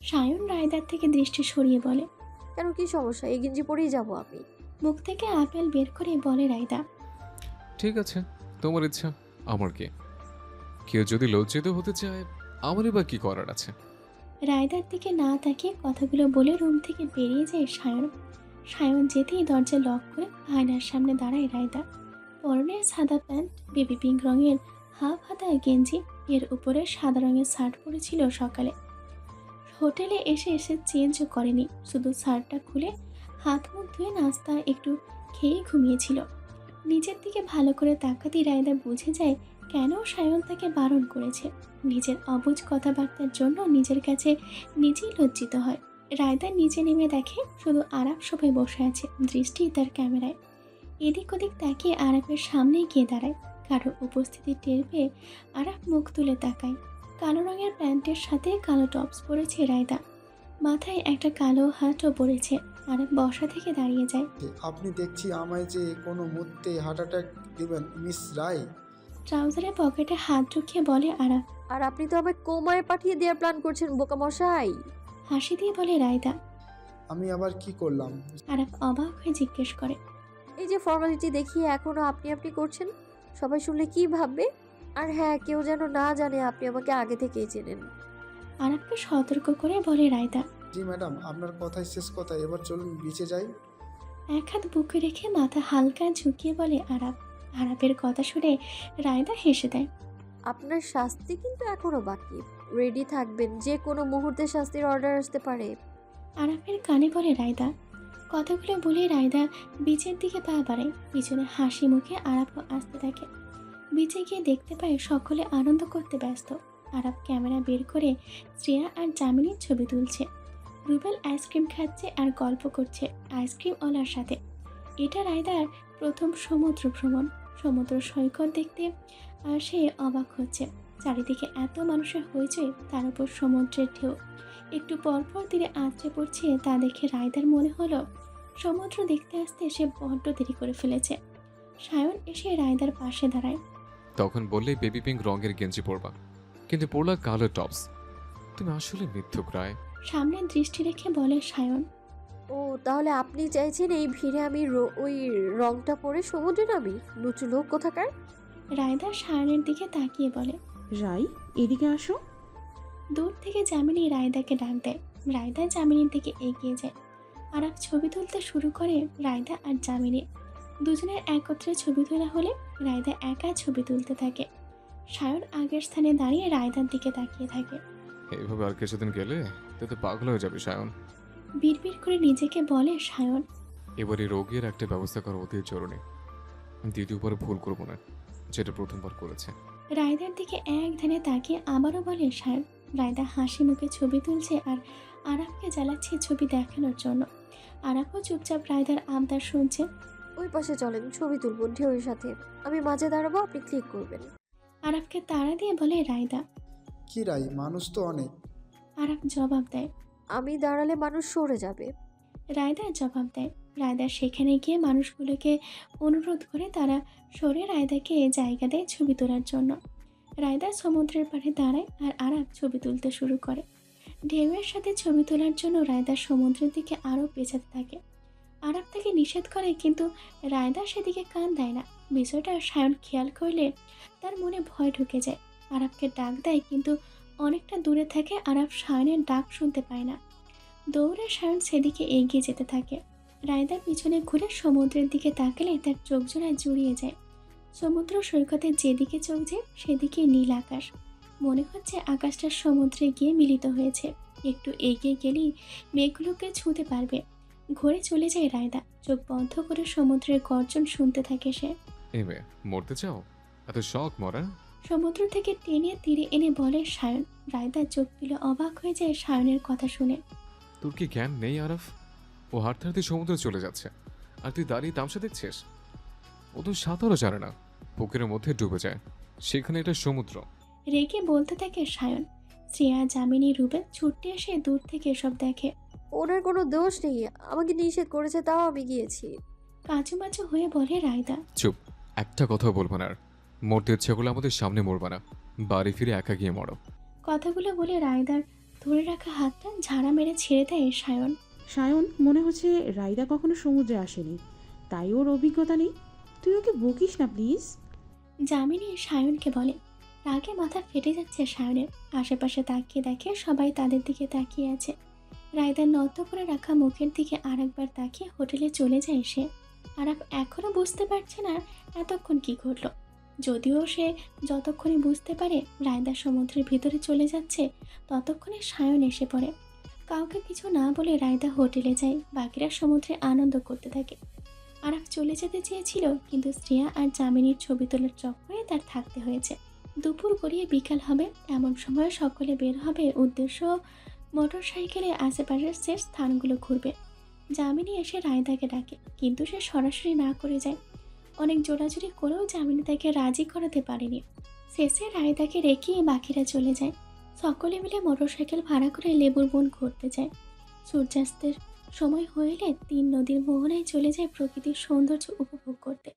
সায়ন রায়দার থেকে দৃষ্টি সরিয়ে বলে। কেন, কি সমস্যা? এই গেঞ্জি পরেই যাবো আমি। মুখ থেকে আপেল বের করে বলে রায়দা। ঠিক আছে, তোমার ইচ্ছা, আমার কি? কেউ যদি লজ্জিত হতে চায়, আমারই বা কি করার আছে? রায়দার দিকে না তাকিয়ে কথাগুলো বলে রুম থেকে বেরিয়ে যায় সায়ন। সায়ন যেতেই দরজা লক করে আয়নার সামনে দাঁড়ায় রায়দা। পরনে সাদা প্যান্ট, বেবি পিঙ্ক রঙের হাফ হাতা গেঞ্জি, এর উপরে সাদা রঙের শার্ট পরেছিল সকালে। হোটেলে এসে এসে চেঞ্জও করেনি, শুধু শার্টটা খুলে হাত মুখ ধুয়ে নাস্তা একটু খেয়ে ঘুমিয়েছিল। নিজের দিকে ভালো করে তাকাতেই রায়দা বুঝে যায় কেন সায়ন তাকে বারণ করেছে। নিজের অবুঝ কথাবার্তার জন্য নিজের কাছে নিজেই লজ্জিত হয়। রায়দা নিচে নেমে দেখে শুধু আরাপ সোফায় বসে আছে, দৃষ্টি তার ক্যামেরায়। এদিক ওদিক তাকিয়ে আরাপের সামনেই গিয়ে দাঁড়ায়। কারো উপস্থিতি টের পেয়ে আরাপ মুখ তুলে তাকায়। কালো রঙের প্যান্টের সাথে কালো টপস পরেছে রায়দা, মাথায় একটা কালো হাটও পরেছে। আরাপ বসা থেকে দাঁড়িয়ে যায়। আপনি দেখছি আমায় যে কোনো মুহূর্তে হার্ট অ্যাটাক দিবেন মিস রায়। ট্রাউজারের পকেটে হাত ঢুকিয়ে বলে আরাপ। আর আপনি তো আমায় কোমায় পাঠিয়ে দেওয়ার প্ল্যান করছেন বোকামশাই। হাসি দিয়ে বলে রায়দা। আমি আবার কি করলাম? আরাপ অবাক হয়ে জিজ্ঞেস করে। এই যে ফর্মালিটি দেখিয়ে এখনো আপনি আপনি করছেন, সবাই শুনলে কি ভাববে? আর হ্যাঁ, কেউ যেন না জানে আপনি আমাকে আগে থেকেই চেনেন। আরাপকে সতর্ক করে বলে রায়দা। জি ম্যাডাম, আপনার কথাই শেষ কথা, এবার চলুন বিচে যাই। এক হাত বুকে রেখে মাথা হালকা ঝুঁকিয়ে বলে আরাপ। আরাপের কথা শুনে রায়দা হেসে দেয়। আপনার শাস্তি কিন্তু এখনো বাকি। রেডি থাকবেন, যে কোনো মুহূর্তে শাস্তির অর্ডার আসতে পারে। আরাপের কানে বলে রায়দা। কথাগুলো বলে রায়দা বিচের দিকে পা বাড়ায়। পিছনে হাসি মুখে আরাপও আসতে থাকে। বিচে গিয়ে দেখতে পায় সকলে আনন্দ করতে ব্যস্ত। আরাপ ক্যামেরা বের করে শ্রেয়া আর জামিনীর ছবি তুলছে। রুবেল আইসক্রিম খাচ্ছে আর গল্প করছে আইসক্রিমওয়ালার সাথে। এটা রায়দার প্রথম সমুদ্র ভ্রমণ। সমুদ্র সৈকত দেখতে আর সে অবাক হচ্ছে। চারিদিকে এত মানুষের হইচই, তার উপর সমুদ্রের ঢেউ একটু পরপর তীরে আঁচড়ে পড়ছে। তা দেখে রায়দার মনে হলো সমুদ্র দেখতে আসতে সে বড্ড দেরি করে ফেলেছে। সায়ন এসে রায়দার পাশে দাঁড়ায়। তখন বললেই বেবি পিঙ্ক রঙের গেঞ্জি পরবা, কিন্তু পরলা কালো টপস। তুমি আসলে মিথ্যুক রায়। সামনে দৃষ্টি রেখে বলে সায়ন। ও, তাহলে আপনি চাইছেন এই ভিড়ে আমি ওই রংটা পরে সমুদ্রে নামি? লুচু লোক কোথাকার। রায়দা সায়নের দিকে তাকিয়ে বলে। রাই, এদিকে আসো। দূর থেকে জামিনী রায়দাকে ডাক দেয়। রায়দা জামিনীর দিকে এগিয়ে যায়। আরাপ ছবি তুলতে শুরু করে। রায়দা আর জামিনী দুজনের একত্রে ছবি তোলা হলে রায়দা একা ছবি তুলতে থাকে। সায়ন আগের স্থানে দাঁড়িয়ে রায়দার দিকে তাকিয়ে থাকে। এইভাবে আর কিছুদিন গেলে তুই তো পাগল হয়ে যাবে সায়ন। বিড়বিড় করে নিজেকে বলে সায়ন। এবার এই রোগের একটা ব্যবস্থা করা অতি জরুরি। দ্বিতীয়বার ভুল করবো না, যেটা প্রথমবার করেছে। রায়দার দিকে এক ধ্যানে তাকিয়ে আবারও বলে সায়ন। রায়দা হাসি মুখে ছবি তুলছে আর আরাপকে জ্বালাচ্ছে ছবি দেখানোর জন্য। আরাপও চুপচাপ রায়দার আবদার শুনছে। ওই পাশে চলেন, ছবি তুলবো ঢেউয়ের সাথে। আমি মাঝে দাঁড়াবো, আপনি ক্লিক করবেন। আরাপকে তাড়া দিয়ে বলে রায়দা। কি রাই, মানুষ তো অনেক। আরাপ জবাব দেয়। আমি দাঁড়ালে মানুষ সরে যাবে। রায়দা জবাব দেয়। রায়দা সেখানে গিয়ে মানুষগুলোকে অনুরোধ করে তারা সরে রায়দাকে জায়গা দেয় ছবি তোলার জন্য। রায়দা সমুদ্রের পাড়ে দাঁড়ায় আর আরাপ ছবি তুলতে শুরু করে। ঢেউয়ের সাথে ছবি তোলার জন্য রায়দা সমুদ্রের দিকে আরও পেছাতে থাকে। আরাপ তাকে নিষেধ করে, কিন্তু রায়দা সেদিকে কান দেয় না। বিষয়টা সায়ন খেয়াল করলে তার মনে ভয় ঢুকে যায়। আরাপকে ডাক দেয়, কিন্তু অনেকটা দূরে থাকে। আরাপ সায়নের ডাক শুনতে পায় না। দৌড়ে সায়ন সেদিকে এগিয়ে যেতে থাকে। রায়দার পিছনে ঘুরে সমুদ্রের দিকে তাকালে তার চোখ জোড়ায় জুড়িয়ে যায়। সমুদ্র সৈকতের যেদিকে চোখ যায় সেদিকে নীল আকাশ। মনে হচ্ছে আকাশটা সমুদ্রে গিয়ে মিলিত হয়েছে। একটু এগিয়ে গেলেই মেঘগুলোকে ছুঁতে পারবে। ঘুরে চলে যায় রায়দা। চোখ বন্ধ করে সমুদ্রের গর্জন শুনতে থাকে সে। এই মেয়ে, মরতে চাও? এত শখ মরা? সমুদ্র থেকে টেনে তীরে এনে বলে সায়ন। রায়দা চোখ তুলে অবাক হয়ে যায় সায়নের কথা শুনে। তোর কি জ্ঞান নেই আরফ? ও হাঁটতে হাঁটতে সমুদ্রে চলে যাচ্ছে, আর তুই দাঁড়িয়ে তামসা দেখছিস? ও তো সাঁতারও জানে না, পুকুরের মধ্যে ডুবে যায়। সেখানে এটা সমুদ্র। রেগে বলতে থাকে সায়ন। শ্রেয়া, জামিনী, রুবেল ছুটে এসে দূর থেকে এসব দেখে। ওনার কোনো দোষ নেই, আমাকে নিষেধ করেছে তাও আমি গিয়েছি। কাঁচুমাচু হয়ে বলে রায়দা। চুপ, একটা কথাও বলবো না আর। মরতে ইচ্ছে করলে আমাদের সামনে মরবা না, বাড়ি ফিরে একা গিয়ে মরো। কথাগুলো বলে রায়দার ধরে রাখা হাতটা ঝাড়া মেরে ছেড়ে দেয় সায়ন। সায়ন, মনে হচ্ছে রাইদা কখনো সমুদ্রে আসেনি, তাই ওর অভিজ্ঞতা নেই। তুই ওকে বকিস না প্লিজ। যামিনী সায়নকে বলে। রাগে মাথা ফেটে যাচ্ছে সায়নের। আশেপাশে তাকিয়ে দেখে সবাই তাদের দিকে তাকিয়ে আছে। রায়দার নত করে রাখা মুখের দিকে আরেকবার তাকিয়ে হোটেলে চলে যায় সে। আরাফ এখনো বুঝতে পারছে না এতক্ষণ কি ঘটল। যদিও সে যতক্ষণে বুঝতে পারে রায়দা সমুদ্রের ভিতরে চলে যাচ্ছে, ততক্ষণে সায়ন এসে পড়ে। কাউকে কিছু না বলে রায়দা হোটেলে যায়, বাকিরা সমুদ্রে আনন্দ করতে থাকে। আরাফ চলে যেতে চেয়েছিল, কিন্তু শ্রেয়া আর যামিনীর ছবি তোলার চক্করে তার থাকতে হয়েছে। দুপুর গড়িয়ে বিকাল হবে, এমন সময় সকলে বের হবে উদ্দেশ্য মোটর সাইকেলে আশেপাশের সে স্থানগুলো ঘুরবে। যামিনী এসে রায়দাকে ডাকে, কিন্তু সে সরাসরি না করে যায়। অনেক জোরাজুরি করেও যামিনী তাকে রাজি করাতে পারেনি। শেষে রায়দাকে রেখে বাকিরা চলে যায়। সকলে মিলে মোটরসাইকেল ভাড়া করে লেবুর বন ঘুরতে যায়। সূর্যাস্তের সময় হইলে 3 নদীর মোহনায় চলে যায় প্রকৃতির সৌন্দর্য উপভোগ করতে।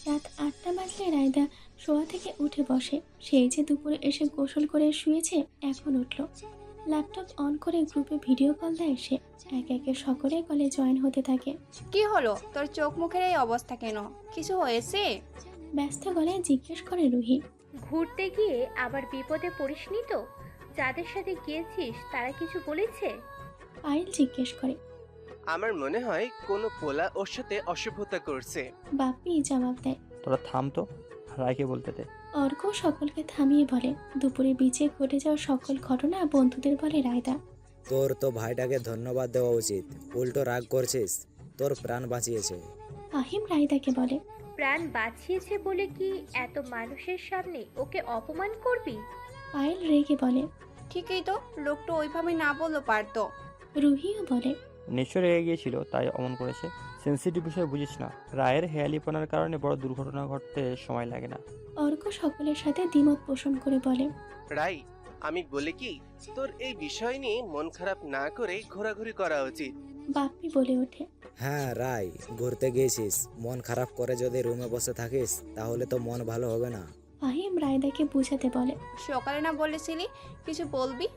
রাত 8টা বাজলে রায়দা শোয়া থেকে উঠে বসে। সেই যে দুপুরে এসে গোসল করে শুয়েছে, এখন উঠল। ল্যাপটপ অন করে গ্রুপে ভিডিও কল দেয় সে। একে একে সকলে কলে জয়েন হতে থাকে। কি হলো তোর চোখ মুখের এই অবস্থা কেন? কিছু হয়েছে? ব্যস্ত গলায় জিজ্ঞেস করে রুহি। ঘুরতে গিয়ে আবার বিপদে পড়িসনি তো? যাদের সাথে গিয়েছিস তারা কিছু বলেছে? পায়েল জিজ্ঞেস করে। আমার মনে হয় কোনো পোলা ওর সাথে অসভ্যতা করছে। বাপ্পি জবাব দেয়। তোরা থাম তো, রায়কে বলতে দে। অর্ক সকলকে থামিয়ে বলে। দুপুরে বিচে ঘটে যাওয়া সকল ঘটনা বন্ধুদের বলে রায়দা। তোর তো ভাইটাকে ধন্যবাদ দেওয়া উচিত, উল্টো রাগ করছিস, তোর প্রাণ বাঁচিয়েছে। ফাহিম রায়দাকে বলে। প্রাণ বাঁচিয়েছে বলে কি এত মানুষের সামনে ওকে অপমান করবি? পায়েল রেগে বলে। ঠিকই তো, লোকটা ওইভাবে না বললেও পারতো। রুহিও বলে। নিশ্চয় রেগে গিয়েছিল, তাই অমন করেছে। সেন্সিটিভ বিষয় বুঝিস না, রায়ের হেয়ালিপনার কারণে বড় দুর্ঘটনা ঘটতে সময় লাগে না। অর্ক সকলের সাথে দ্বিমত পোষণ করে বলে। রাই, আমি বলি কি, তোর এই বিষয় নিয়ে মন খারাপ না করে ঘোরাঘুরি করা উচিত। বাপ্পি বলে ওঠে। হ্যাঁ রাই, ঘুরতে গিয়েছিস, মন খারাপ করে যদি রুমে বসে থাকিস তাহলে তো মন ভালো হবে না। ফাহিম রায়দাকে বুঝাতে বলে। সকালে না বলেছিলি কিছু বলবি?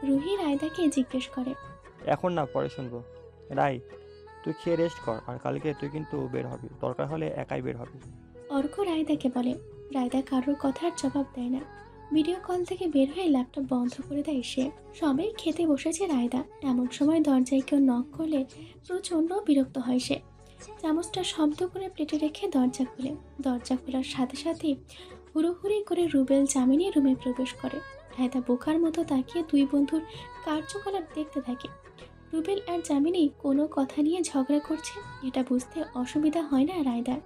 রুহি রায়দাকে জিজ্ঞেস করে। এখন না, পরে শুনবো। রাই, তুই খেয়ে রেস্ট কর, আর কালকে তুই কিন্তু বের হবি, দরকার হলে একাই বের হবি। অর্ক রায়দাকে বলে। রায়দা কারোর কথার জবাব দেয় না। ভিডিও কল থেকে বের হয়ে ল্যাপটপ বন্ধ করে দেয় সে। সবাই খেতে বসেছে রায়দা। এমন সময় দরজায় কেউ নক করলে প্রচণ্ড বিরক্ত হয় সে। চামচটা শব্দ করে প্লেটে রেখে দরজা খোলে। দরজা খোলার সাথে সাথেই হুড়োহুড়ি করে রুবেল যামিনী রুমে প্রবেশ করে। রায়দা বোকার মতো তাকিয়ে দুই বন্ধুর কার্যকলাপ দেখতে থাকে। রুবেল আর যামিনী কোনো কথা নিয়ে ঝগড়া করছে, এটা বুঝতে অসুবিধা হয় না রায়দার।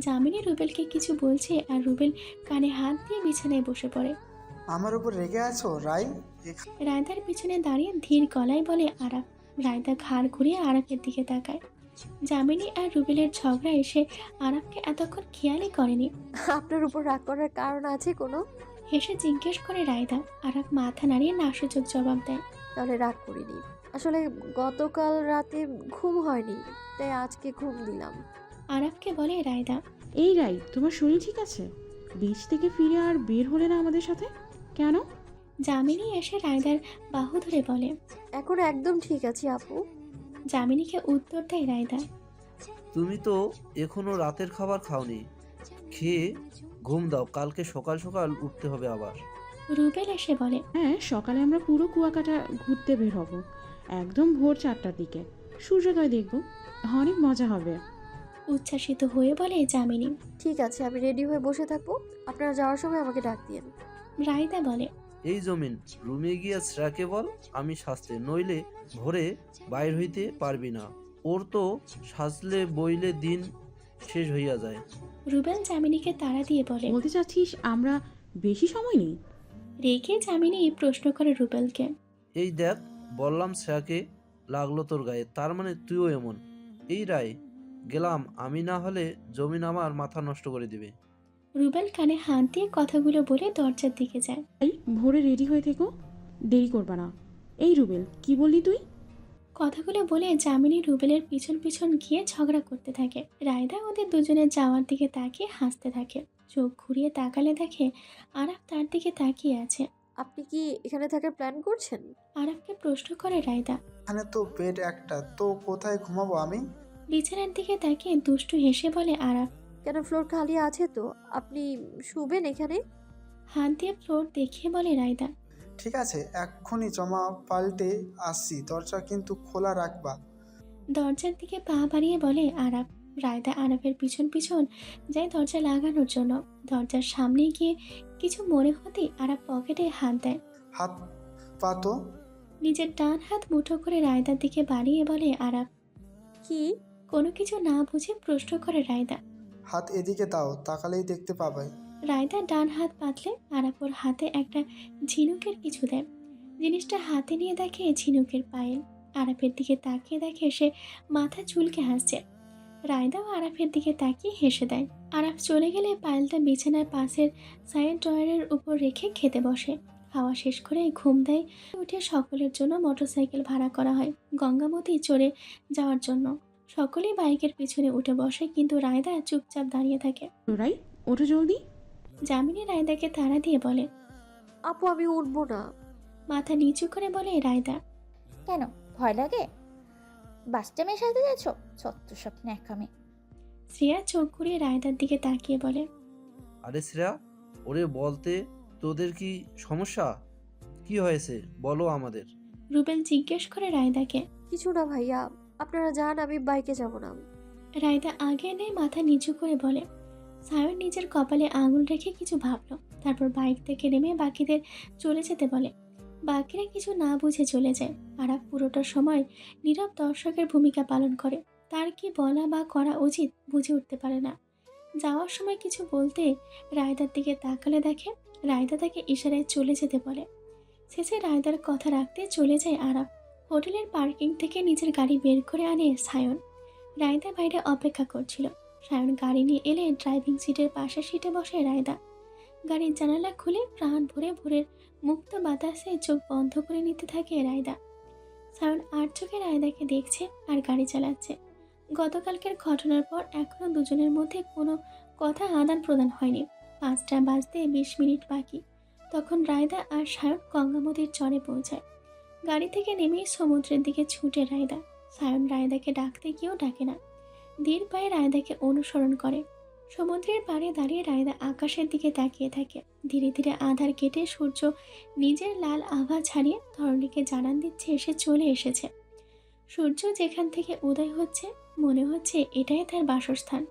যামিনী রুবেলকে কিছু বলছে আর রুবেল কানে হাত দিয়ে বিছানায় বসে পড়ে। আমার উপর রেগে আছো রাই? রায়দার পিছনে দাঁড়িয়ে ধীর গলায় বলে আরাফ। রায়দা ঘাড় ঘুরিয়ে আরাফের দিকে তাকায়। যামিনী আর রুবেলের ঝগড়া এসে আরাফকে এতক্ষণ খেয়ালই করেনি। আপনার উপর রাগ করার কারণ আছে কোনো? হেসে জিজ্ঞেস করে রায়দা। আরাফ মাথা নাড়িয়ে নাসূচক জবাব দেয়। তাহলে রাগ করিনি, আসলে গতকাল রাতে ঘুম হয়নি, তাই আজকে ঘুম দিলাম। আরাফকে বলে রায়দা। এই রাই, তোমার শরীর ঠিক আছে? বিচ থেকে ফিরে আর বের হলে না আমাদের সাথে কেন? যামিনী এসে রায়দার বাহু ধরে বলে। এখন একদম ঠিক আছি আপু। যামিনীকে উত্তর দেয় রায়দা। তুমি তো এখনো রাতের খাবার খাওনি, খেয়ে ঘুম দাও, কালকে সকাল সকাল উঠতে হবে আবার। রুবেল এসে বলে। হ্যাঁ, সকালে আমরা পুরো কুয়াকাটা ঘুরতে বের হব, একদম ভোর 4টার দিকে। সূর্যোদয় দেখব, অনেক মজা হবে। উচ্ছ্বাসিত হয়ে বলে যামিনী। ঠিক আছে, আমি রেডি হয়ে বসে থাকবো, আপনারা যাওয়ার সময় আমাকে ডাক দিয়েন। রায়দা বলে। এই জমিন, রুমে গিয়া শ্রাকে বল আমি সাজতে, নইলে ভোরে বাইর হইতে পারবি না। ওর তো সাজলে বইলে দিন শেষ হইয়া যায়। রুবেল যামিনীকে তাড়া দিয়ে বলে। বলতে চাচ্ছিস আমরা বেশি সময় নেই? রেগে যামিনী প্রশ্ন করে রুবেলকে। এই দেখ, বললাম শ্রাকে লাগলো তোর গায়ে, তার মানে তুইও এমন। এই রায়, গেলাম, আমি না হলে জমিন আমার মাথা নষ্ট করে দিবে। রুবেল কানে হাত দিয়ে কথাগুলো বলে দরজার দিকে যায়। এই ভোরে রেডি হয়ে থেকো, দেরি করবা না। এই রুবেল, কি বললি তুই? কথাগুলো বলে যামিনী রুবেলের পিছন পিছন গিয়ে ঝগড়া করতে থাকে। রায়দা ওদের দুজনের যাওয়ার দিকে তাকিয়ে হাসতে থাকে। চোখ ঘুরিয়ে তাকালে দেখে আরাফ তার দিকে তাকিয়ে আছে। আপনি কি এখানে থাকার প্ল্যান করছেন? আরাফকে প্রশ্ন করে রায়দা। এখানে তো বেড একটা, তো কোথায় ঘুমাবো আমি? বিছানার দিকে তাকিয়ে দুষ্টু হেসে বলে আরাফ। কেন, ফ্লোর খালি আছে তো, আপনি শুবেন এখানে? হাত দিয়ে ফ্লোর দেখিয়ে বলে রায়দা। ঠিক আছে, এক্ষুনি জামা পাল্টে আসছি, দরজা কিন্তু খোলা রাখবা। দরজার দিকে পা বাড়িয়ে বলে আরাফ। রায়দা আরাফের পিছন পিছন যায় দরজা লাগানোর জন্য। দরজার সামনে গিয়ে কিছু মনে হতেই আরাফ পকেটে হাত দেয়। হাত পা তো। নিজের ডান হাত মুঠো করে রায়দার দিকে বাড়িয়ে বলে আরাফ। কি? কোনো কিছু না বুঝে প্রশ্ন করে রায়দা। হাত এদিকে দাও, তাকালেই দেখতে পাবে। রায়দা ডান হাত পাতলে আরাফ ওর হাতে একটা ঝিনুকের কিছু দেয়। জিনিসটা হাতে নিয়ে দেখে ঝিনুকের পায়েল। আরাফের দিকে তাকিয়ে দেখে সে মাথা চুলকে হাসছে। রায়দাও আরাফের দিকে তাকিয়ে হেসে দেয়। আরাফ চলে গেলে পায়েলটা বিছানার পাশের সাইড ড্রয়ারের উপর রেখে খেতে বসে। খাওয়া শেষ করে ঘুম দেয়। উঠে সকলের জন্য মোটরসাইকেল ভাড়া করা হয় গঙ্গামতি চড়ে যাওয়ার জন্য। সকলেই বাইকের পিছনে উঠে বসে, কিন্তু রায়দা চুপচাপ দাঁড়িয়ে থাকে। রাই, ওঠো জলদি। যামিনী রায়দাকে তাড়া দিয়ে বলে। আপু আমি উঠবো না। মাথা নিচু করে বলে রায়দা। কেন, ভয় লাগে? বাস স্ট্যান্ডের সাথে যাচ্ছ? সত্য সব ন্যাকামি। শ্রেয়া চোখ ঘুরিয়ে রায়দার দিকে তাকিয়ে বলে। আরে শ্রেয়া, ওরে বলতে তোদের কি সমস্যা? কি হয়েছে বলো আমাদের। রুবেল জিজ্ঞেস করে রায়দাকে। কিছু না ভাইয়া, আপনারা যান, আমি বাইকে যাব না। রায়দা আগে নেই মাথা নিচু করে বলে। সায়ন নিজের কপালে আঙুল রেখে কিছু ভাবলো, তারপর বাইক থেকে নেমে বাকিদের চলে যেতে বলে। বাকিরা কিছু না বুঝে চলে যায়। আরাফ পুরোটা সময় নীরব দর্শকের ভূমিকা পালন করে। তার কি বলা বা করা উচিত বুঝে উঠতে পারে না। যাওয়ার সময় কিছু বলতে রায়দার দিকে তাকালে দেখে রায়দা তাকে ইশারায় চলে যেতে বলে। শেষে রায়দার কথা রাখতে চলে যায় আরাফ। হোটেলের পার্কিং থেকে নিজের গাড়ি বের করে আনে সায়ন। রায়দা বাইরে অপেক্ষা করছিল। সায়ন গাড়ি নিয়ে এলে ড্রাইভিং সিটের পাশের সিটে বসে রায়দা। গাড়ির জানালা খুলে প্রাণ ভরে ভোরের মুক্ত বাতাসে চোখ বন্ধ করে নিতে থাকে রায়দা। সায়ন আর চোখে রায়দাকে দেখছে আর গাড়ি চালাচ্ছে। গতকালকের ঘটনার পর এখনো দুজনের মধ্যে কোনো কথা আদান প্রদান হয়নি। 5টা বাজতে 20 মিনিট বাকি। তখন রায়দা আর সায়ন গঙ্গামতির চরে পৌঁছায়। গাড়ি থেকে নেমেই সমুদ্রের দিকে ছুটে রায়দা। সায়ন রায়দাকে ডাকতে গিয়েও ডাকে না, ধীর পায়ে রায়দাকে অনুসরণ করে। সমুদ্রের পাড়ে দাঁড়িয়ে রায়দা আকাশের দিকে তাকিয়ে থাকে। ধীরে ধীরে আধার কেটে সূর্য নিজের লাল আভা ছাড়িয়ে ধরণীকে জানান দিচ্ছে এসে চলে এসেছে। সূর্য যেখান থেকে উদয় হচ্ছে মনে হচ্ছে এটাই তার বাসস্থান।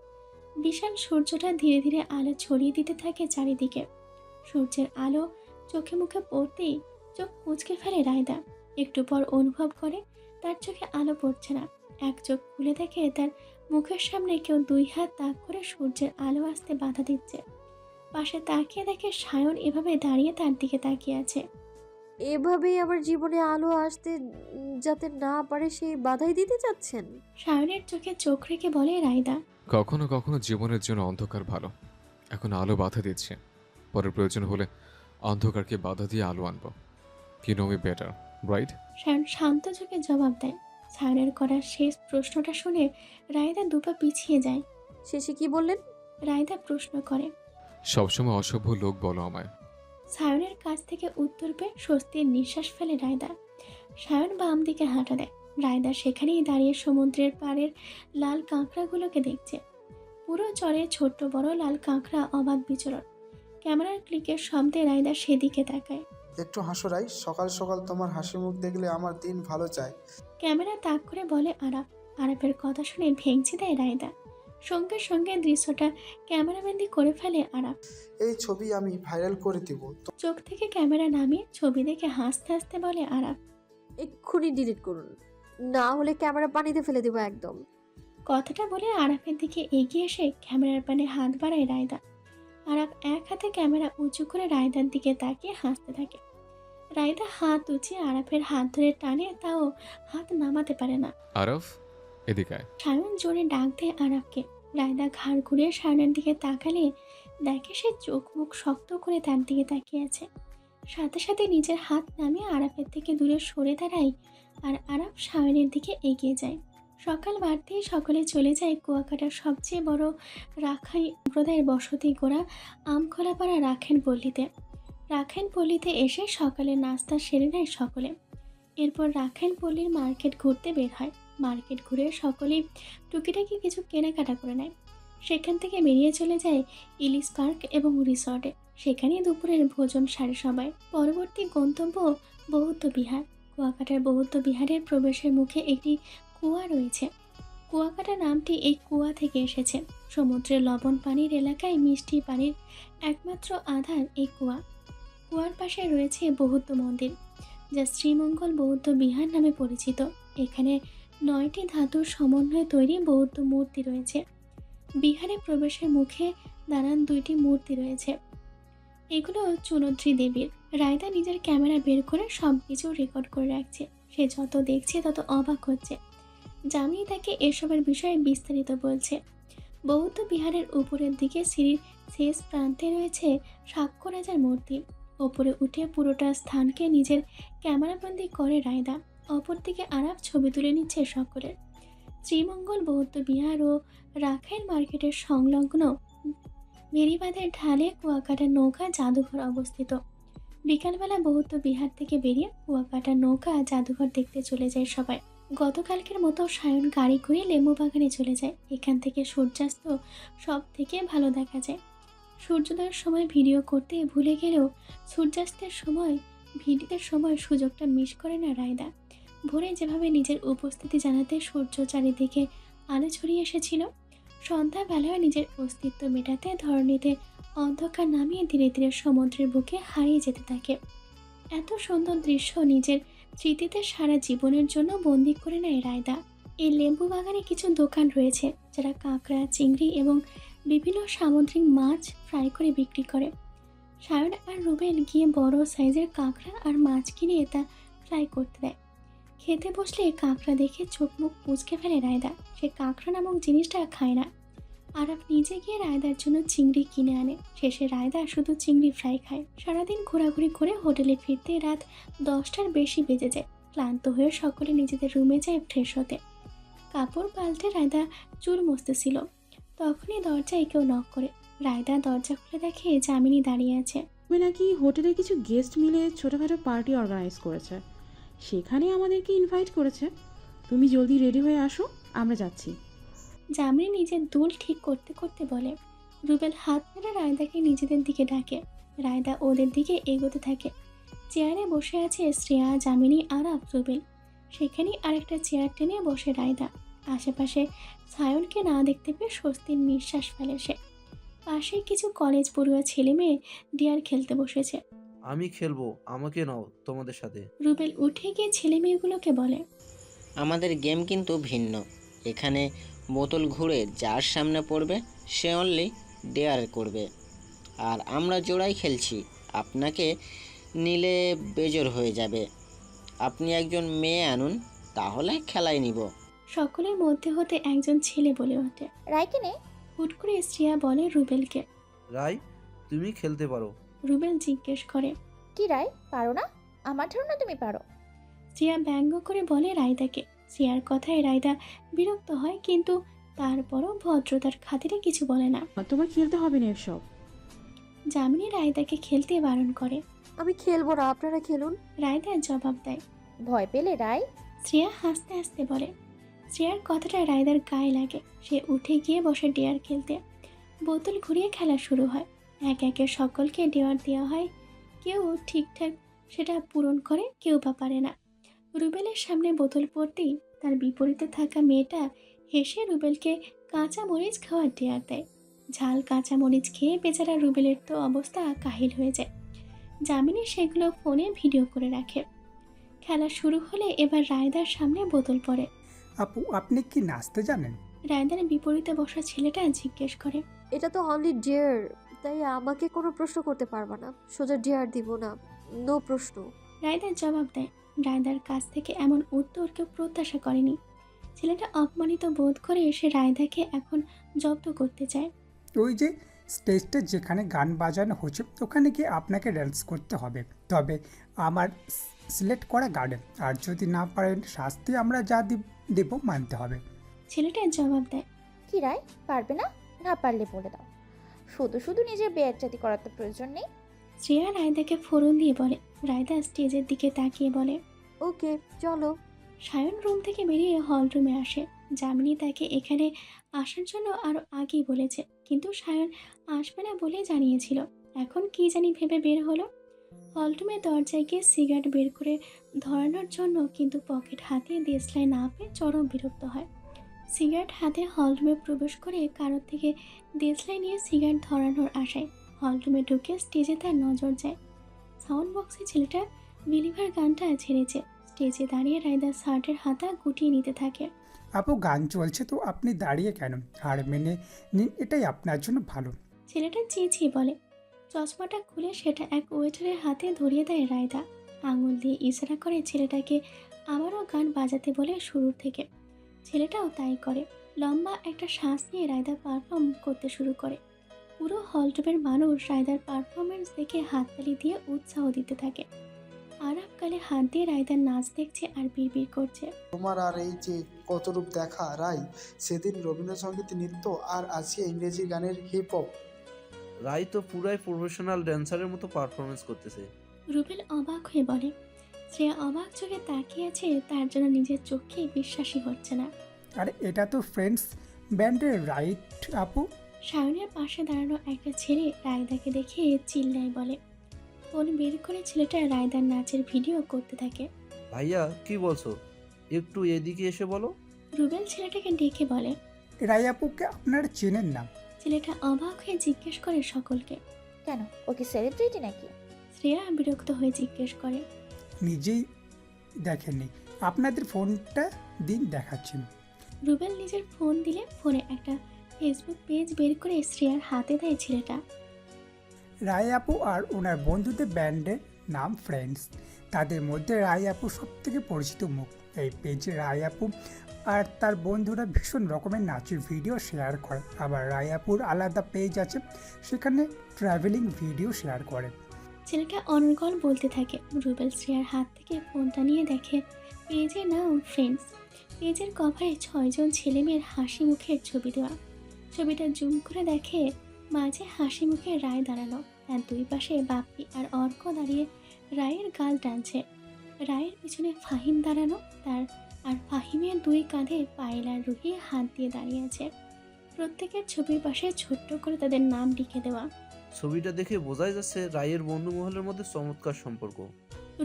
বিশাল সূর্যটা ধীরে ধীরে আলো ছড়িয়ে দিতে থাকে চারিদিকে। সূর্যের আলো চোখে মুখে পড়তেই চোখ কুঁচকে ফেলে রায়দা। একটু পর অনুভব করে তার চোখে আলো পড়ছে না। এক চোখ খুলে দেখে তার মুখের সামনে কেউ 2 হাত তাক করে সূর্যের আলো আসতে বাধা দিচ্ছে। পাশে তাকিয়ে দেখে সায়ন এভাবে দাঁড়িয়ে তার দিকে তাকিয়ে আছে। এভাবেই আমার জীবনে আলো আসতে যাতে না পারে সেই বাধাই দিতে চাচ্ছেন? সায়নের চোখে চোখ রেখে বলে রায়দা। কখনো কখনো জীবনের জন্য অন্ধকার ভালো। এখন আলো বাধা দিচ্ছে, পরে প্রয়োজন হলে অন্ধকারকে বাধা দিয়ে আলো আনবো। কি know me better, right? Sayan শান্ত চোখে জবাব দেয়। সায়নের করার শেষ প্রশ্নটা শুনে রায়দা দুপা পিছিয়ে যায়। শেষে কি বললেন? রায়দা প্রশ্ন করে। সবসময় অসভ্য লোক বলো আমায়। সায়নের কাছ থেকে উত্তর পেয়ে স্বস্তির নিঃশ্বাস ফেলে রায়দা। সায়ন বাম দিকে হাঁটা দেয়। রায়দা সেখানেই দাঁড়িয়ে সমুদ্রের পাড়ের লাল কাঁকড়াগুলোকে দেখছে। পুরো চরে ছোট্ট বড় লাল কাঁকড়া অবাধ বিচরণ। ক্যামেরার ক্লিকের শব্দে রায়দা সেদিকে তাকায়। একটু হাসো রাই, সকাল সকাল তোমার হাসি মুখ দেখলে আমার দিন ভালো যায়। ক্যামেরা তাক করে বলে আরাফ। আরাফের কথা শুনে ভেঙচি দেয় রায়দা। সঙ্গে সঙ্গে দৃশ্যটা ক্যামেরাবন্দি করে ফেলে আরাফ। এই ছবি আমি ভাইরাল করে দিব। চোখ থেকে ক্যামেরা নামিয়ে ছবি দেখে হাসতে হাসতে বলে আরাফ। এক্ষুনি ডিলিট করুন, না হলে ক্যামেরা পানিতে ফেলে দেবো একদম। কথাটা বলে আরাফের দিকে এগিয়ে এসে ক্যামেরার পানে হাত বাড়ায় রায়দা। আরাফ এক হাতে ক্যামেরা উঁচু করে রায়দার দিকে তাকিয়ে হাসতে থাকে। রায়দা হাত উঁচিয়ে আরাফের হাত ধরে টানে, তাও হাত নামাতে পারে না। আরফ, এদিকে আয়। সায়ন জোরে ডাক দেয় আরাফকে। রায়দা ঘাড় ঘুরিয়ে সায়নের দিকে তাকালে দেখে সে চোখ মুখ শক্ত করে তার দিকে তাকিয়ে আছে। সাথে সাথে নিজের হাত নামিয়ে আরাফের থেকে দূরে সরে দাঁড়ায় আর আরাফ সায়নের দিকে এগিয়ে যায়। সকাল বাড়তেই সকলে চলে যায় কুয়াকাটার সবচেয়ে বড় রাখাই সম্প্রদায়ের বসতি গোড়া আমখোলাপাড়া রাখেন পল্লীতে। রাখাইন পল্লীতে এসে সকালে নাস্তা সেরে নেয় সকলে। এরপর রাখাইন পল্লীর মার্কেট ঘুরতে বের হয়। মার্কেট ঘুরে সকলেই টুকিটাকি কিছু কেনাকাটা করে নেয়। সেখান থেকে বেরিয়ে চলে যায় ইলিশ পার্ক এবং রিসর্টে। সেখানেই দুপুরের ভোজন সারে সবাই। পরবর্তী গন্তব্য বৌদ্ধ বিহার। কুয়াকাটার বৌদ্ধ বিহারের প্রবেশের মুখে একটি কুয়া রয়েছে। কুয়াকাটা নামটি এই কুয়া থেকে এসেছে। সমুদ্রের লবণ পানির এলাকায় মিষ্টি পানির একমাত্র আধার এই কুয়া। কুয়ার পাশে রয়েছে বৌদ্ধ মন্দির, যা শ্রীমঙ্গল বৌদ্ধ বিহার নামে পরিচিত। এখানে 9টি ধাতুর সমন্বয়ে তৈরি বৌদ্ধ মূর্তি রয়েছে। বিহারে প্রবেশের মুখে দাঁড়ান 2টি মূর্তি রয়েছে। এগুলো চুনদ্রী দেবীর। রায়দা নিজের ক্যামেরা বের করে সব কিছু রেকর্ড করে রাখছে। সে যত দেখছে তত অবাক হচ্ছে। জামিনী তাকে এসবের বিষয়ে বিস্তারিত বলছে। বৌদ্ধ বিহারের উপরের দিকে সিঁড়ির শেষ প্রান্তে রয়েছে সাক্ষ্য রাজার মূর্তি। ওপরে উঠে পুরোটা স্থানকে নিজের ক্যামেরাবন্দি করে রায়দা। অপরদিকে আরাফ ছবি তুলে নিচ্ছে সকলের। শ্রীমঙ্গল বৌদ্ধ বিহার ও রাখাইন মার্কেটের সংলগ্ন বেড়িবাঁধের ঢালে কুয়াকাটা নৌকা জাদুঘর অবস্থিত। বিকালবেলা বৌদ্ধ বিহার থেকে বেরিয়ে কুয়াকাটা নৌকা জাদুঘর দেখতে চলে যায় সবাই। গতকালকের মতো সায়ন গাড়ি করে লেবু বাগানে চলে যায়। এখান থেকে সূর্যাস্ত সব থেকে ভালো দেখা যায়। সূর্যোদয়ের সময় ভিডিও করতে ভুলে গেলেও সূর্যাস্তের সময় সুযোগটা মিস করে না রায়দা। ভোরে যেভাবে নিজের উপস্থিতি জানাতে সূর্য চারিদিকে আলো ছড়িয়ে এসেছিল, সন্ধ্যাবেলায় নিজের অস্তিত্ব মেটাতে ধরণীতে অন্ধকার নামিয়ে ধীরে ধীরে সমুদ্রের বুকে হারিয়ে যেতে থাকে। এত সুন্দর দৃশ্য নিজের স্মৃতিতে সারা জীবনের জন্য বন্দি করে নেয় রায়দা। এই লেবু বাগানে কিছু দোকান রয়েছে যারা কাঁকড়া, চিংড়ি এবং বিভিন্ন সামুদ্রিক মাছ ফ্রাই করে বিক্রি করে। সায়ন আর রুবেল গিয়ে বড় সাইজের কাঁকড়া আর মাছ কিনে তা ফ্রাই করতে দেয়। খেতে বসলে কাঁকড়া দেখে চোখ মুখ মুচকে ফেলে রায়দা। সে কাঁকড়া নামক জিনিসটা খায় না। আরাফ নিজে গিয়ে রায়দার জন্য চিংড়ি কিনে আনে। শেষে রায়দা শুধু চিংড়ি ফ্রাই খায়। সারাদিন ঘোরাঘুরি করে হোটেলে ফিরতে রাত 10টার বেশি বেজে যায়। ক্লান্ত হয়ে সকলে নিজেদের রুমে যায় ফ্রেশ হতে। কাপড় পাল্টে রায়দা চুল মুছতেছিল, তখনই দরজায় কেউ নক করে। রায়দা দরজা খুলে দেখে জামিনী দাঁড়িয়ে আছে। তুমি নাকি হোটেলে কিছু গেস্ট মিলে ছোটোখাটো পার্টি অর্গানাইজ করেছে, সেখানে আমাদেরকে ইনভাইট করেছে। তুমি জলদি রেডি হয়ে আসো, আমরা যাচ্ছি। জামিনী নিজের দুল ঠিক করতে করতে বলে। রুবেল হাত মেরে রায়দাকে নিজেদের দিকে ডাকে। রায়দা ওদের দিকে এগোতে থাকে। চেয়ারে বসে আছে শ্রেয়া, জামিনী, আরাফ, রুবেল। সেখানেই আরেকটা চেয়ার টেনে বসে রায়দা। আশেপাশে সায়নকে না দেখতে পেয়ে স্বস্তির নিঃশ্বাস ফেলে সে। পাশে কিছু কলেজ পড়ুয়া ছেলে মেয়ে ডিয়ার খেলতে বসেছে। আমি খেলবো, আমাকে নাও তোমাদের সাথে। রুবেল উঠে গিয়ে ছেলে মেয়েগুলোকে বলে, আমাদের গেম কিন্তু ভিন্ন। এখানে বোতল ঘুরে যার সামনে পড়বে সে অনলি ডেয়ার করবে, আর আমরা জোড়াই খেলছি। আপনাকে নিলে বেজোর হয়ে যাবে। আপনি একজন মেয়ে আনুন, তাহলে খেলায় নিব। সকলের মধ্যে হতে একজন ছেলে বলে ওঠে, রায়কে নে। হুট করে শ্রেয়া বলে রুবেলকে। রাই, তুমি খেলতে পারো। রুবেল জিজ্ঞেস করে, কি রায়, পারো না? আমার ধারণা তুমি পারো। শ্রেয়া ব্যঙ্গ করে বলে রায়দাকে। শ্রেয়ার কথায় রায়দা বিরক্ত হয়, কিন্তু তারপরও ভদ্রতার খাতিরে কিছু বলে না। তোমার খেলতে হবে না এসব। জামিনী রায়দাকে খেলতে বারণ করে। আমি খেলবো না, আপনারা খেলুন। রায়দা জবাব দেয়, ভয় পেলে রায়? শ্রেয়া হাসতে হাসতে বলে। শ্রেয়ার কথাটা রায়দার গায়ে লাগে। সে উঠে গিয়ে বসে ডেয়ার খেলতে। বোতল ঘুরিয়ে খেলা শুরু হয়। এক একে সকলকে ডেয়ার দেওয়া হয়। কেউ ঠিকঠাক সেটা পূরণ করে, কেউ বা পারে না। রুবেলের সামনে বোতল পড়তেই তার বিপরীতে থাকা মেয়েটা হেসে রুবেলকে কাঁচা মরিচ খাওয়ার ডেয়ার দেয়। ঝাল কাঁচা মরিচ খেয়ে বেচারা রুবেলের তো অবস্থা কাহিল হয়ে যায়। জামিনী সেগুলো ফোনে ভিডিও করে রাখে। খেলা শুরু হলে এবার রায়দার সামনে বোতল পড়ে। আপু, আপনি কি নাচতে জানেন? রায়দার বিপরীতে বসা ছেলেটা জিজ্ঞেস করে। এটা তো অনলি ডেয়ার, তাই আমাকে কোনো প্রশ্ন করতে পারবা না। সোজা ডেয়ার দিব না, নো প্রশ্ন। রায়দার জবাব দেয়। রায়দার কাছ থেকে এমন উত্তর কেউ প্রত্যাশা করেনি। ছেলেটা অপমানিত বোধ করে এসে রায়দাকে এখন জব্দ করতে চায়। ওই যে স্টেজটা যেখানে গান বাজানো হচ্ছে, ওখানে গিয়ে আপনাকে ডান্স করতে হবে। তবে আমার সিলেক্ট করা গার্ডেন, আর যদি না পারেন শাস্তি আমরা যা দেব মানতে হবে। ছেলেটা জবাব দেয়। কি রায়, পারবে না? না পারলে বলে দাও। শুধু শুধু নিজের বেয়াচ্চাতি করার তো প্রয়োজন নেই। শ্রেয়া রায়দাকে ফোরন দিয়ে বলে। রায়দা স্টেজের দিকে তাকিয়ে বলে, ওকে চলো। সায়ন রুম থেকে বেরিয়ে হল রুমে আসে। যামিনী তাকে এখানে আসার জন্য আরও আগেই বলেছে, কিন্তু সায়ন আসবে না বলে জানিয়েছিল। এখন কি জানি ভেবে বের হলো। হল রুমের দরজায় গিয়ে সিগারেট বের করে ধরানোর জন্য, কিন্তু পকেট হাতে দেশলাই না পেয়ে চরম বিরক্ত হয়। সিগারেট হাতে হল রুমে প্রবেশ করে কারোর থেকে দেশলাই নিয়ে সিগারেট ধরানোর আশায় হল রুমে ঢুকে স্টেজে তার নজর যায়। সাউন্ড বক্সে ছেলেটা বিলিভার গানটা ছেড়েছে। স্টেজে দাঁড়িয়ে রায়দা শার্টের হাতা গুটিয়ে নিতে থাকে। আপু গান চলছে তো আপনি দাঁড়িয়ে কেন? হার মেনে নিন, এটাই আপনার জন্য ভালো। ছেলেটা চেঁচিয়ে বলে। চশমাটা খুলে সেটা এক ওয়েটারের হাতে ধরিয়ে দেয় রায়দা। আঙুল দিয়ে ইশারা করে ছেলেটাকে আবারও গান বাজাতে বলে শুরু থেকে। ছেলেটাও তাই করে। লম্বা একটা শ্বাস নিয়ে রায়দা পারফর্ম করতে শুরু করে। পুরো হলরুমের মানুষ রায়দার পারফরমেন্স দেখে হাততালি দিয়ে উৎসাহ দিতে থাকে। আরাফ গালে হাত দিয়ে রায়দার নাচ দেখছে আর বিড়বিড় করছে। তোমার আর এই যে কত রূপ দেখা রাই, সেদিন রবীন্দ্রসঙ্গীত নৃত্য আর আজকে ইংরেজি গানের হিপ হপ। রাই তো পুরাই প্রফেশনাল ড্যান্সারের মতো পারফরমেন্স করতেছে। রুবেল অবাক হয়ে বলে। শ্রেয়া অবাক চোখে তাকিয়ে আছে, তার জন্য নিজের চোখে বিশ্বাসই হচ্ছে না। আর এটা তো ফ্রেন্ডস ব্যান্ডের রাইট আপু? সায়নের পাশে দাঁড়ানো একটা ছেলে রায়দাকে দেখে চিল্লায় বলে। ফোন বের করে ছেলেটা রায়দার নাচের ভিডিও করতে থাকে। ভাইয়া কি বলছো, একটু এদিকে এসে বলো। রুবেল ছেলেটাকে ডেকে বলে। রাই আপুকে আপনারা চেনেন না? ছেলেটা অবাক হয়ে জিজ্ঞেস করে সকলকে। কেন, ও কি সেলিব্রিটি নাকি? শ্রেয়া বিরক্ত হয়ে জিজ্ঞেস করে। নিজেই দেখেননি, আপনাদের ফোনটা দিন দেখাচ্ছেন। রুবেল নিজের ফোন দিলে ফোনে একটা ফেসবুক পেজ বের করে শ্রেয়ার হাতে দেয় ছেলেটা। রায় আপু আর ওনার বন্ধুদের ব্যান্ডের নাম ফ্রেন্ডস। তাদের মধ্যে রায় আপু সব থেকে পরিচিত মুখ। এই পেজে রায় আপু আর তার বন্ধুরা ভীষণ রকমের নাচের ভিডিও শেয়ার করে। আবার রায় আপুর আলাদা পেজ আছে, সেখানে ট্রাভেলিং ভিডিও শেয়ার করে। ছেলেটা অনর্গল বলতে থাকে। রুবেল শ্রেয়ার হাত থেকে ফোনটা নিয়ে দেখে পেজের নাম ফ্রেন্ডস। পেজের কভারে 6 জন ছেলেমেয়ের হাসি মুখের ছবি দেওয়া। ছবিটা জুম করে দেখে মাঝে হাসি মুখে রায় দাঁড়ানো, তার দুই পাশে বাপ্পি আর অর্ক দাঁড়িয়ে রায়ের গাল টানছে। রায়ের পিছনে ফাহিম দাঁড়ানো, তার আর ফাহিমের দুই কাঁধে পায়েল আর রুহি হাত দিয়ে দাঁড়িয়ে আছে। প্রত্যেকের ছবির পাশে ছোট্ট করে তাদের নাম লিখে দেওয়া। ছবিটা দেখে বোঝাই যাচ্ছে রায়ের বন্ধু মহলের মধ্যে চমৎকার সম্পর্ক।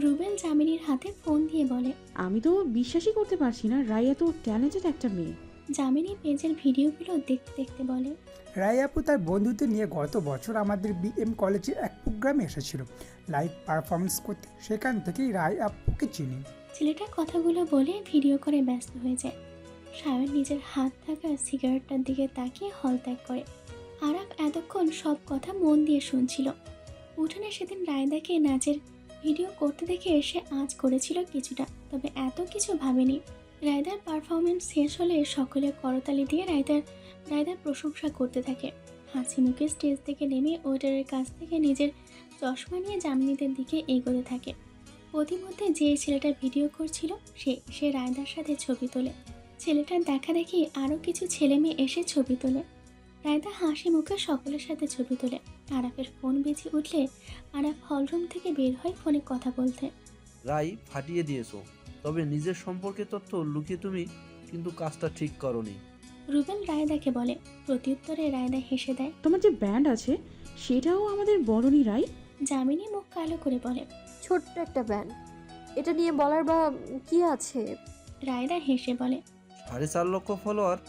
রুবেল জামিনীর হাতে ফোন দিয়ে বলে। আমি তো বিশ্বাসই করতে পারছি না রাই এত ট্যালেন্টেড একটা মেয়ে। জামিনী পেজের ভিডিওগুলো দেখতে দেখতে বলে। রায় আপু তার বন্ধুদের নিয়ে গত বছর আমাদের বিএম কলেজে এক প্রোগ্রামে এসেছিল লাইভ পারফরমেন্স করতে। সেখান থেকেই রায় আপুকে চিনি। ছেলেটা কথাগুলো বলে ভিডিও করে ব্যস্ত হয়ে যায়। সায়ন নিজের হাত থাকা সিগারেটটার দিকে তাকিয়ে হল ত্যাগ করে। আরাফ এতক্ষণ সব কথা মন দিয়ে শুনছিল। উঠোনে সেদিন রায়দাকে নাচের ভিডিও করতে দেখে এসে আজ করেছিল কিছুটা, তবে এত কিছু ভাবেনি। রায়দার পারফরমেন্স শেষ হলে সকলে করতালি দিয়ে রায়দার প্রশংসা করতে থাকে। হাসি মুখে স্টেজ থেকে নেমে ওয়েটারের কাছ থেকে নিজের চশমা নিয়ে জামিনীদের দিকে এগোতে থাকে। প্রতিমধ্যে যে ছেলেটা ভিডিও করছিল সে এসে রায়দার সাথে ছবি তোলে। ছেলেটার দেখা দেখি আরও কিছু ছেলে মেয়ে এসে ছবি তোলে। রায়দা হাসি মুখে সকলের সাথে ছবি তোলে। আরাফের ফোন বেজে উঠলে আরাফ হলরুম থেকে বের হয় ফোনে কথা বলতে। রাই ফাটিয়ে দিয়েছো, তবে নিজের সম্পর্কে তথ্য লুকিয়ে তুমি কিন্তু কাজটা ঠিক করনি। রুবেল রায়দাকে বলে। প্রত্যুত্তরে রায়দা হেসে দেয়। তোমার যে ব্যান্ড আছে সেটাও আমাদের বড়নি রাই। জামিনী মুখ কালো করে বলে। ছোট্ট একটা ব্যান্ড, এটা নিয়ে বলার বা কি আছে? রায়দা হেসে বলে। 4.5 লক্ষ ফলোয়ার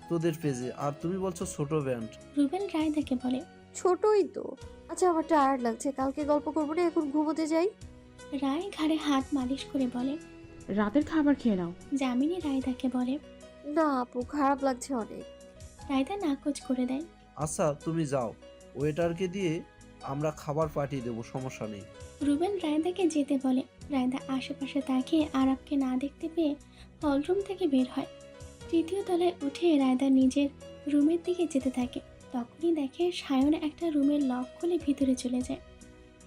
তোদের পেজে, আর তুমি বলছো ছোট ব্যান্ড। রুবেল রায়দাকে বলে। ছোটই তো। আচ্ছা আমার টায়ার্ড লাগছে, কালকে গল্প করবো না, এখন ঘুমোতে যাই। রায় ঘাড়ে হাত মালিশ করে বলে। রাতের খাবার খেয়ে নাও। জামিনী রায়দাকে বলে। না আপু, খারাপ লাগছে অনেক। রায়দা নাকচ করে দেয়। আচ্ছা তুমি যাও, ওয়েটারকে দিয়ে আমরা খাবার পাঠিয়ে দেবো, সমস্যা নেই। রুবেল রায়দাকে যেতে বলে। রায়দা আশেপাশে তাকিয়ে আরাফকে না দেখতে পেয়ে হলরুম থেকে বের হয়। 3য় তলায় উঠে রায়দা নিজের রুমের দিকে যেতে থাকে। তখনই দেখে সায়ন একটা রুমের লক খুলে ভিতরে চলে যায়।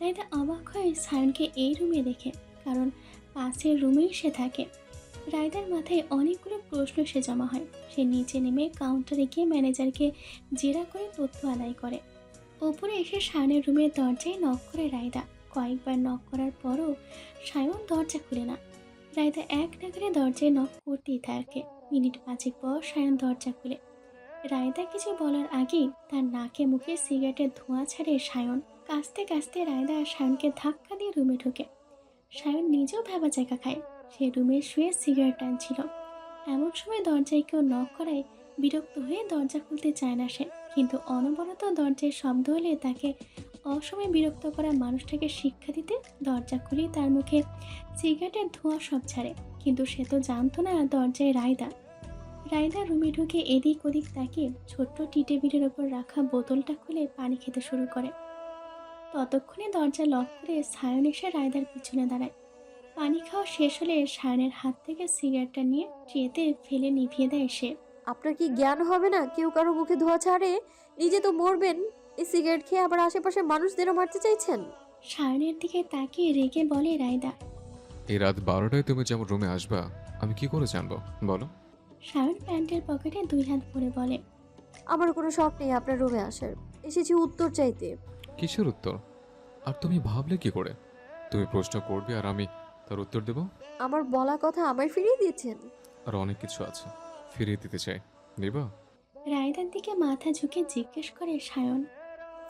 রায়দা অবাক হয়ে সায়নকে এই রুমে দেখে, কারণ পাশের রুমেই সে থাকে। রায়দার মাথায় অনেকগুলো প্রশ্ন সে জমা হয়। সে নিচে নেমে কাউন্টারে গিয়ে ম্যানেজারকে জেরা করে তথ্য আদায় করে। ওপরে এসে সায়নের রুমের দরজায় নক করে রায়দা। কয়েকবার নক করার পরও সায়ন দরজা খুলে না। রায়দা এক নাগারে দরজায় নক করতেই থাকে। মিনিট 5 পর সায়ন দরজা খুলে। রায়দা কিছু বলার আগেই তার নাকে মুখে সিগারেটের ধোঁয়া ছাড়ে সায়ন। কাস্তে কাস্তে রায়দা সায়নকে ধাক্কা দিয়ে রুমে ঢোকে। সায়ন নিজেও ভেবা জায়গা খায়। সে রুমে শুয়ে সিগারেট টানছিল। এমন সময় দরজায় কেউ নক করায় বিরক্ত হয়ে দরজা খুলতে চায় না সে। কিন্তু অনবরত দরজায় শব্দ হলে তাকে অসময়ে বিরক্ত করা মানুষটাকে শিক্ষা দিতে দরজা খুলে তার মুখে সিগারেটের ধোঁয়া সব ছাড়ে। কিন্তু সে তো জানতো না দরজায় রায়দা। রায়দা রুমে ঢুকে এদিক ওদিক তাকিয়ে ছোট্ট টি টেবিলের ওপর রাখা বোতলটা খুলে পানি খেতে শুরু করে। ততক্ষণে দরজা লক করে সায়ন এসে রায়দার পিছনে দাঁড়ায়। পানি খাওয়া শেষ হলে সায়নের হাত থেকে সিগারেটটা নিয়ে ট্রেতে ফেলে নিভিয়ে দেয় সে। আপনার কি জ্ঞান হবে না? কেউ কারো মুখে ধোঁয়া ছাড়ে, নিজে তো মরবেন, এই সিগারেট খেয়ে আবার আশেপাশের মানুষদেরও মারতে চাইছেন। সায়নের দিকে তাকিয়ে রেগে বলে রায়দা। এই রাত 12টায় তুমি যেমন রুমে আসবা আমি কি করে জানবো বলো? সায়ন প্যান্টের পকেটে 2 হাত ভরে বলে, আমার কোনো শখ নেই আপনার রুমে আসার, এসেছি উত্তর চাইতে। কিসের উত্তর? আর তুমি ভাবলে কি করে তুমি প্রশ্ন করবে আর আমি তার উত্তর দেব? আমার বলা কথা আমায় ফিরিয়ে দিয়েছেন। আর অনেক কিছু আছে ফিরিয়ে দিতে চাই, নেবা? রায়দার দিকে মাথা ঝুঁকে জিজ্ঞেস করে সায়ন।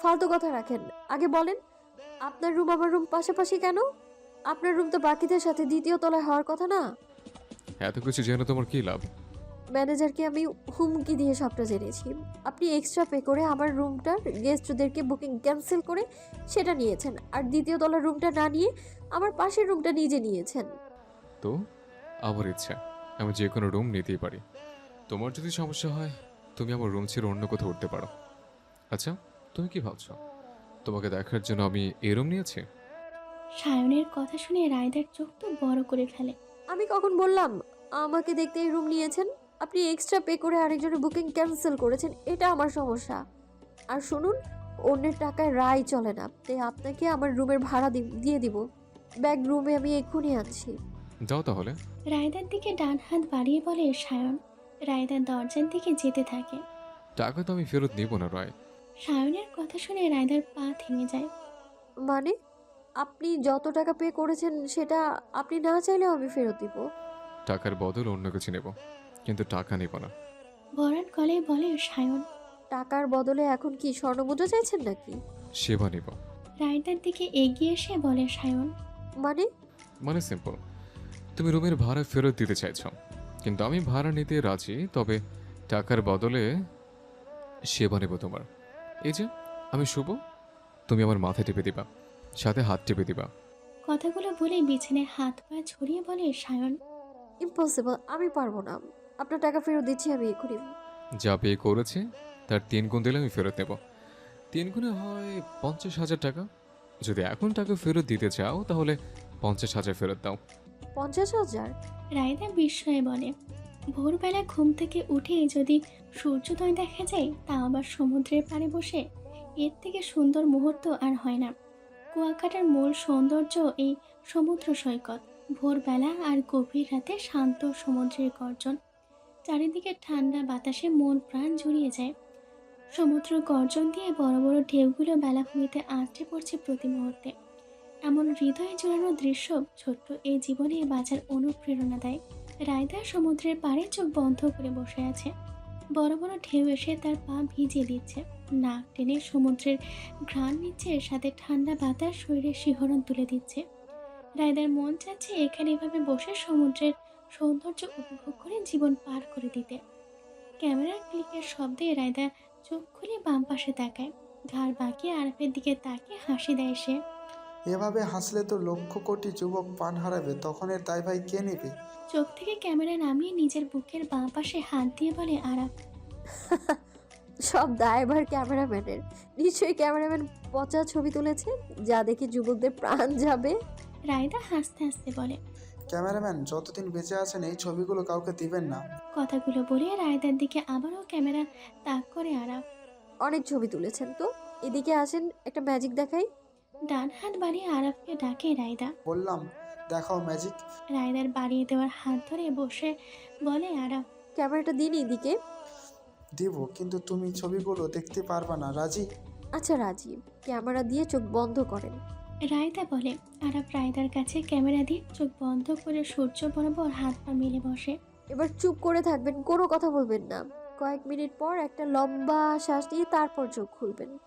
ফালতু কথা রাখেন, আগে বলেন আপনার রুম আমার রুম পাশাপাশি কেন? আপনার রুম তো বাকিদের সাথে দ্বিতীয় তলায় হওয়ার কথা না? এত কিছু জেনে তোমার কি লাভ? ম্যানেজারকে আমি হুমকি দিয়ে সবটা জেনেছি। আপনি এক্সট্রা পে করে আমার রুমটার গেস্টদেরকে বুকিং ক্যান্সেল করে সেটা নিয়েছেন, আর দ্বিতীয় তলার রুমটা না নিয়ে আমার পাশের রুমটা নিজে নিয়েছেন। তো আমার ইচ্ছা আমি যে কোনো রুম নিতেই পারি। তোমার যদি সমস্যা হয় তুমি আমার রুম ছেড়ে অন্য কোথাও উঠতে পারো। আচ্ছা তুমি কি ভাবছো তোমাকে দেখার জন্য আমি এই রুম নিয়েছি? সায়নের কথা শুনে রায়দার চোখ তো বড় করে ফেলে। আমি কখন বললাম আমাকে দেখতে এই রুম নিয়েছেন? আপনি এক্সট্রা পে করে আরেকজনের বুকিং ক্যান্সেল করেছেন, এটা আমার সমস্যা। আর শুনুন, অন্যের টাকায় রায় চলে না, তাই আপনাকে আমার রুমের ভাড়া দিয়ে দিব। ব্যাগ রুমে আমি এক্ষুনি আনছি। যাও তাহলে। রায়দার দিকে ডান হাত বাড়িয়ে বলে সায়ন। রায়দার দরজার দিকে যেতে থাকে। টাকা তো আমি ফেরত নিব না রায়। সায়নের কথা শুনে রায়দার পা থেমে যায়। মানে আপনি যত টাকা পে করেছেন সেটা আপনি না চাইলেও আমি ফেরত দিব। টাকার বদল অন্য কিছু নেব, কিন্তু টাকা নেব না। ভরাট গলায় বলে সায়ন। টাকার বদলে এখন কি স্বর্ণমুদ্রা চাইছেন নাকি? সেবা নেব। রায়দার দিকে এগিয়ে এসে বলে সায়ন। মানে সিম্পল, তুমি রুমের ভাড়া ফেরত দিতে চাইছ, কিন্তু আমি ভাড়া নিতে রাজি, তবে টাকার বদলে সেবা নেব তোমার। এই যে আমি শুভ, তুমি আমার মাথায় টিপে দিবা, সাথে হাত টিপে দিবা। কথাগুলো বলে বিছানায় হাত পা ছড়িয়ে বলে সায়ন। ইম্পসিবল, আমি পারবো না। আপনার টাকা ফেরত দিচ্ছি আমি এক্ষুনি। যা পে করেছে তার 3 গুণ দিলে আমি ফেরত নেব। 3 গুণে হয় 50,000 টাকা। যদি এখন টাকা ফেরত দিতে চাও তাহলে 50,000 ফেরত দাও। 50,000? রায়দা বিস্ময়ে বলে। ভোরবেলা ঘুম থেকে উঠে যদি সূর্যোদয় দেখা যায়, তা আবার সমুদ্রের পাড়ে বসে, এর থেকে সুন্দর মুহূর্ত আর হয় না। কুয়াকাটার মূল সৌন্দর্য এই সমুদ্র সৈকত। ভোরবেলা আর গভীর রাতে শান্ত সমুদ্রের গর্জন, চারিদিকে ঠান্ডা বাতাসে মন প্রাণ জুড়িয়ে যায়। সমুদ্র গর্জন দিয়ে বড় বড় ঢেউগুলো বেলাভূমিতে আঁচড়ে পড়ছে প্রতি মুহূর্তে। এমন হৃদয় জোড়ানো দৃশ্য ছোট্ট এই জীবনে বাঁচার অনুপ্রেরণা দেয়। রায়দা সমুদ্রের পাড়ে চোখ বন্ধ করে বসে আছে। বড় বড় ঢেউ এসে তার পা ভিজিয়ে দিচ্ছে। নাক টেনে সমুদ্রের ঘ্রাণ নিচ্ছে, সাথে ঠান্ডা বাতাস শরীরে শিহরণ তুলে দিচ্ছে। রায়দার মন চাচ্ছে এখানে এভাবে বসে সমুদ্রের সৌন্দর্য উপভোগ করে জীবন পার করে দিতে। ক্যামেরার ক্লিকের শব্দে রায়দা চোখ খুলে বাম পাশে তাকায়। ঘাড় বাঁকিয়ে আরফের দিকে তাকিয়ে হাসি দেয় সে। এভাবে হাসলে তো লক্ষ কোটি যুবক প্রাণ হারাবে, তখন এর দায় ভাই কে নেবে? চোখ থেকে ক্যামেরা নামিয়ে নিজের বুকের বাঁ পাশে হাত দিয়ে বলে আরাফ। সব দায়ভার ক্যামেরাম্যানের। নিশ্চয়ই ক্যামেরাম্যান পচা ছবি তুলেছে, যা দেখে যুবকদের প্রাণ যাবে। রায়দা হাসতে হাসতে বলে, ক্যামেরাম্যান যতদিন বেঁচে আছেন এই ছবিগুলো কাউকে দিবেন না। কথাগুলো বলে রায়দার দিকে আবারও ক্যামেরা তাক করে আরাফ। অনেক ছবি তুলেছেন তো, এদিকে আসেন একটা ম্যাজিক দেখাই। ডান হাত বাড়িয়ে আরাফকে ডাকে রায়দা। বললাম দেখাও ম্যাজিক। রায়দার বাড়িয়ে দেওয়ার হাত ধরে বসে বলে আরাফ। ক্যামেরাটা দিন এদিকে। দিব, কিন্তু তুমি ছবিগুলো দেখতে পারবা না, রাজি? আচ্ছা রাজি, ক্যামেরা দিয়ে চোখ বন্ধ করেন। রায়দা বলে। আরাফ রায়দার কাছে ক্যামেরা দিয়ে চোখ বন্ধ করে সূর্য বরাবর হাত পা মেলে বসে। এবার চুপ করে থাকবেন, কোনো কথা বলবেন না। কয়েক মিনিট পর একটা লম্বা শ্বাস নিয়ে তারপর চোখ খুলবেন।